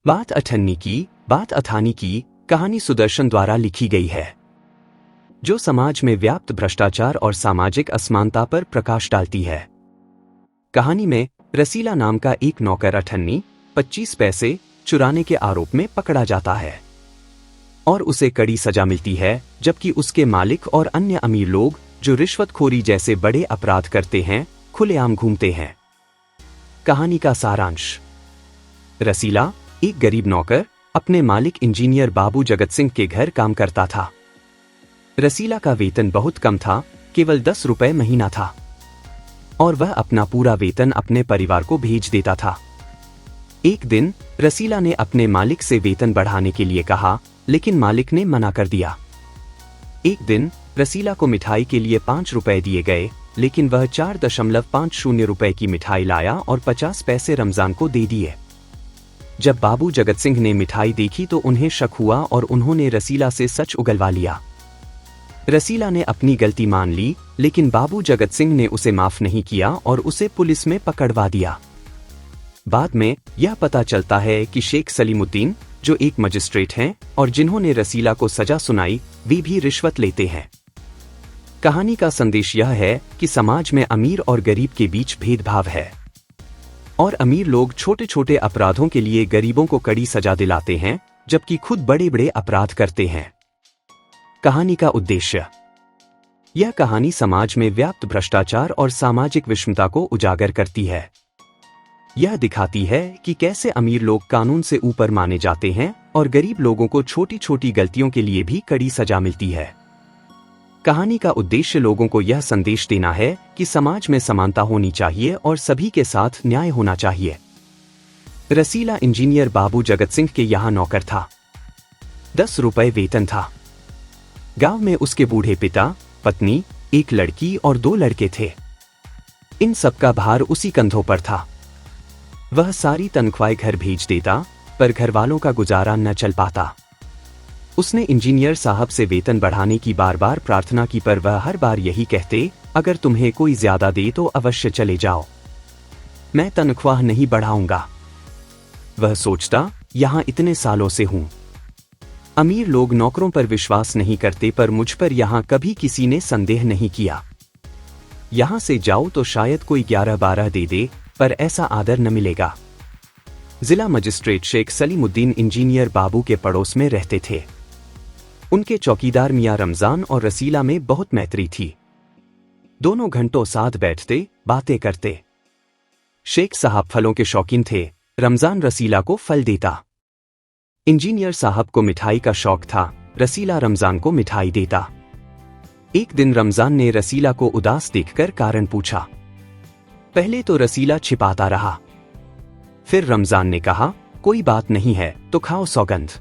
बात अठन्नी की, बात अठानी की कहानी सुदर्शन द्वारा लिखी गई है, जो समाज में व्याप्त भ्रष्टाचार और सामाजिक असमानता पर प्रकाश डालती है। कहानी में रसीला नाम का एक नौकर अठन्नी 25 पैसे चुराने के आरोप में पकड़ा जाता है और उसे कड़ी सजा मिलती है, जबकि उसके मालिक और अन्य अमीर लोग जो रिश्वतखोरी जैसे बड़े अपराध करते हैं, खुलेआम घूमते हैं। कहानी का सारांश। रसीला, एक गरीब नौकर, अपने मालिक इंजीनियर बाबू जगत सिंह के घर काम करता था। रसीला का वेतन बहुत कम था, केवल 10 रुपए महीना था, और वह अपना पूरा वेतन अपने परिवार को भेज देता था। एक दिन रसीला ने अपने मालिक से वेतन बढ़ाने के लिए कहा, लेकिन मालिक ने मना कर दिया। एक दिन रसीला को मिठाई के लिए 5 रुपए दिए गए, लेकिन वह 4.50 रुपए की मिठाई लाया और 50 पैसे रमजान को दे दिए। जब बाबू जगत सिंह ने मिठाई देखी तो उन्हें शक हुआ और उन्होंने रसीला से सच उगलवा लिया। रसीला ने अपनी गलती मान ली, लेकिन बाबू जगत सिंह ने उसे माफ नहीं किया और उसे पुलिस में पकड़वा दिया। बाद में यह पता चलता है कि शेख सलीमुद्दीन, जो एक मजिस्ट्रेट हैं और जिन्होंने रसीला को सजा सुनाई, वे भी रिश्वत लेते हैं। कहानी का संदेश यह है कि समाज में अमीर और गरीब के बीच भेदभाव है और अमीर लोग छोटे छोटे अपराधों के लिए गरीबों को कड़ी सजा दिलाते हैं, जबकि खुद बड़े बड़े अपराध करते हैं। कहानी का उद्देश्य। यह कहानी समाज में व्याप्त भ्रष्टाचार और सामाजिक विषमता को उजागर करती है। यह दिखाती है कि कैसे अमीर लोग कानून से ऊपर माने जाते हैं और गरीब लोगों को छोटी छोटी गलतियों के लिए भी कड़ी सजा मिलती है। कहानी का उद्देश्य लोगों को यह संदेश देना है कि समाज में समानता होनी चाहिए और सभी के साथ न्याय होना चाहिए। रसीला इंजीनियर बाबू जगत सिंह के यहाँ नौकर था। 10 रुपए वेतन था। गांव में उसके बूढ़े पिता, पत्नी, एक लड़की और 2 लड़के थे। इन सबका भार उसी कंधों पर था। वह सारी तनख्वाह घर भेज देता, पर घर वालों का गुजारा न चल पाता। उसने इंजीनियर साहब से वेतन बढ़ाने की बार बार प्रार्थना की, पर वह हर बार यही कहते, अगर तुम्हें कोई ज्यादा दे तो अवश्य चले जाओ, मैं तनख्वाह नहीं बढ़ाऊंगा। वह सोचता, यहां इतने सालों से हूं। अमीर लोग नौकरों पर विश्वास नहीं करते, पर मुझ पर यहां कभी किसी ने संदेह नहीं किया। यहां से जाओ तो शायद कोई 11-12 दे दे, पर ऐसा आदर न मिलेगा। जिला मजिस्ट्रेट शेख सलीमुद्दीन इंजीनियर बाबू के पड़ोस में रहते थे। उनके चौकीदार मियां रमजान और रसीला में बहुत मैत्री थी। दोनों घंटों साथ बैठते, बातें करते। शेख साहब फलों के शौकीन थे। रमजान रसीला को फल देता। इंजीनियर साहब को मिठाई का शौक था। रसीला रमजान को मिठाई देता। एक दिन रमजान ने रसीला को उदास देखकर कारण पूछा। पहले तो रसीला छिपाता रहा। फिर रमजान ने कहा, कोई बात नहीं है तो खाओ सौगंध।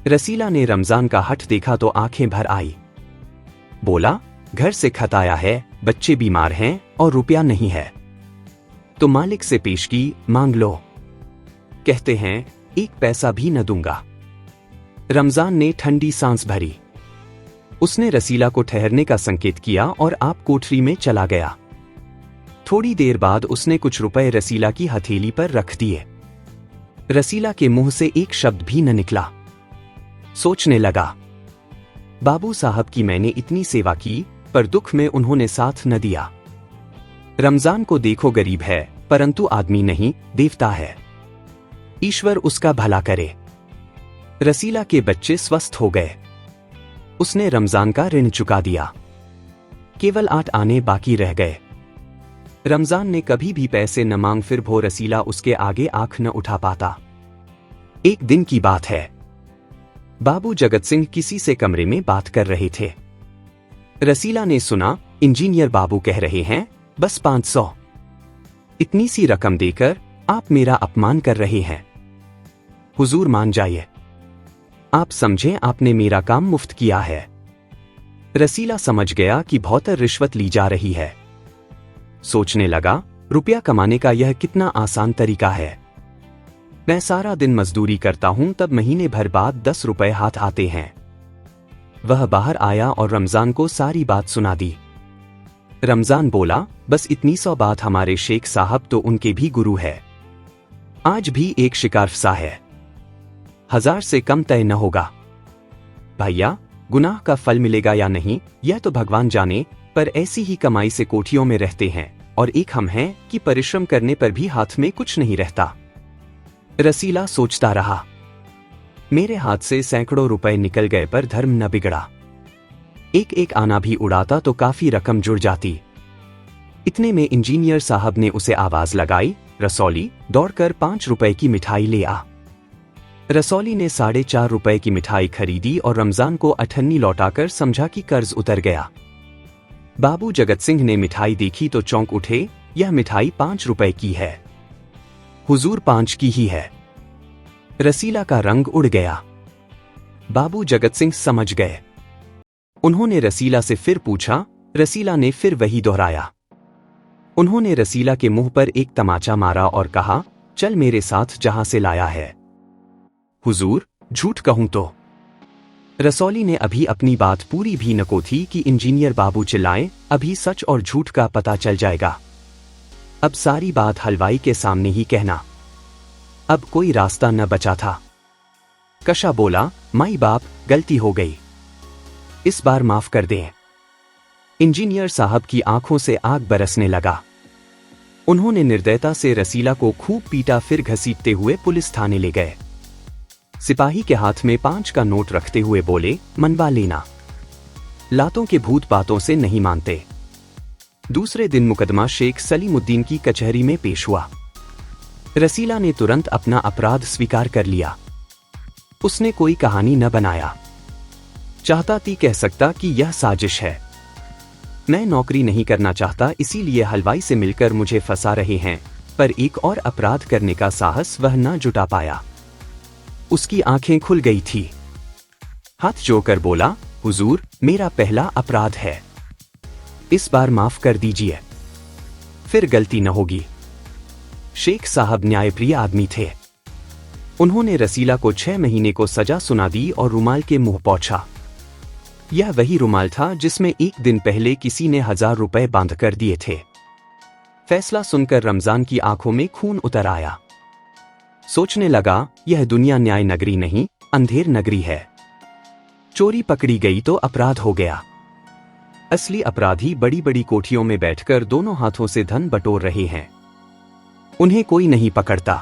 रसीला ने रमजान का हठ देखा तो आंखें भर आई। बोला, घर से खत आया है, बच्चे बीमार हैं और रुपया नहीं है, तो मालिक से पेशगी मांग लो। कहते हैं 1 पैसा भी न दूंगा। रमजान ने ठंडी सांस भरी। उसने रसीला को ठहरने का संकेत किया और आप कोठरी में चला गया। थोड़ी देर बाद उसने कुछ रुपए रसीला की हथेली पर रख दिए। रसीला के मुंह से एक शब्द भी न निकला। सोचने लगा, बाबू साहब की मैंने इतनी सेवा की, पर दुख में उन्होंने साथ न दिया। रमजान को देखो गरीब है, परंतु आदमी नहीं, देवता है। ईश्वर उसका भला करे। रसीला के बच्चे स्वस्थ हो गए। उसने रमजान का ऋण चुका दिया। केवल 8 आने बाकी रह गए। रमजान ने कभी भी पैसे न मांग, फिर भो रसीला उसके आगे आंख न उठा पाता। एक दिन की बात है। बाबू जगत सिंह किसी से कमरे में बात कर रहे थे। रसीला ने सुना, इंजीनियर बाबू कह रहे हैं, बस 500। इतनी सी रकम देकर आप मेरा अपमान कर रहे हैं। हुजूर मान जाइए। आप समझें आपने मेरा काम मुफ्त किया है। रसीला समझ गया कि भौतर रिश्वत ली जा रही है। सोचने लगा, रुपया कमाने का यह कितना आसान तरीका है। मैं सारा दिन मजदूरी करता हूं, तब महीने भर बाद 10 रुपए हाथ आते हैं। वह बाहर आया और रमजान को सारी बात सुना दी। रमजान बोला, बस इतनी सौ बात, हमारे शेख साहब तो उनके भी गुरु है। आज भी एक शिकार फंसा है। 1000 से कम तय न होगा। भैया, गुनाह का फल मिलेगा या नहीं यह तो भगवान जाने, पर ऐसी ही कमाई से कोठियों में रहते हैं, और एक हम हैं कि परिश्रम करने पर भी हाथ में कुछ नहीं रहता। रसीला सोचता रहा, मेरे हाथ से सैकड़ों रुपए निकल गए पर धर्म न बिगड़ा। एक एक आना भी उड़ाता तो काफी रकम जुड़ जाती। इतने में इंजीनियर साहब ने उसे आवाज लगाई, रसौली, दौड़कर 5 रुपए की मिठाई ले आ। रसौली ने 4.5 रुपए की मिठाई खरीदी और रमजान को अठन्नी लौटाकर समझा कि कर्ज उतर गया। बाबू जगत सिंह ने मिठाई देखी तो चौंक उठे, यह मिठाई 5 रुपए की है। हुजूर 5 की ही है। रसीला का रंग उड़ गया। बाबू जगत सिंह समझ गए। उन्होंने रसीला से फिर पूछा, रसीला ने फिर वही दोहराया। उन्होंने रसीला के मुंह पर एक तमाचा मारा और कहा, चल मेरे साथ जहां से लाया है। हुजूर, झूठ कहूं तो। रसौली ने अभी अपनी बात पूरी भी न को थी कि इंजीनियर बाबू चिल्लाए, अभी सच और झूठ का पता चल जाएगा। अब सारी बात हलवाई के सामने ही कहना। अब कोई रास्ता न बचा था। कशा बोला, माई बाप, गलती हो गई, इस बार माफ कर दें। इंजीनियर साहब की आंखों से आग बरसने लगा। उन्होंने निर्दयता से रसीला को खूब पीटा, फिर घसीटते हुए पुलिस थाने ले गए। सिपाही के हाथ में 5 का नोट रखते हुए बोले, मनवा लेना, लातों के भूत बातों से नहीं मानते। दूसरे दिन मुकदमा शेख सलीमुद्दीन की कचहरी में पेश हुआ। रसीला ने तुरंत अपना अपराध स्वीकार कर लिया। उसने कोई कहानी न बनाया। चाहता थी कह सकता कि यह साजिश है, मैं नौकरी नहीं करना चाहता इसीलिए हलवाई से मिलकर मुझे फंसा रहे हैं, पर एक और अपराध करने का साहस वह न जुटा पाया। उसकी आंखें खुल गई थी। हाथ जोड़कर बोला, हुजूर, मेरा पहला अपराध है, इस बार माफ कर दीजिए, फिर गलती न होगी। शेख साहब न्यायप्रिय आदमी थे। उन्होंने रसीला को 6 महीने को सजा सुना दी और रुमाल के मुंह पोंछा। यह वही रुमाल था जिसमें एक दिन पहले किसी ने 1000 रुपए बांध कर दिए थे। फैसला सुनकर रमजान की आंखों में खून उतर आया। सोचने लगा, यह दुनिया न्याय नगरी नहीं, अंधेर नगरी है। चोरी पकड़ी गई तो अपराध हो गया। असली अपराधी बड़ी बड़ी कोठियों में बैठकर दोनों हाथों से धन बटोर रहे हैं। उन्हें कोई नहीं पकड़ता।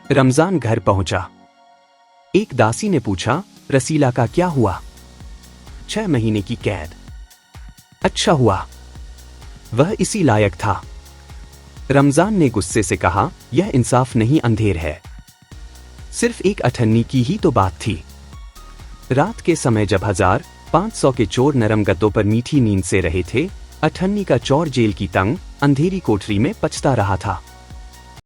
रमजान घर पहुंचा। एक दासी ने पूछा, रसीला का क्या हुआ? 6 महीने की कैद। अच्छा हुआ, वह इसी लायक था। रमजान ने गुस्से से कहा, यह इंसाफ नहीं, अंधेर है। सिर्फ एक अठन्नी की ही तो बात थी। रात के समय जब 1500 के चोर नरम गद्दों पर मीठी नींद से रहे थे, अठन्नी का चोर जेल की तंग अंधेरी कोठरी में पचता रहा था।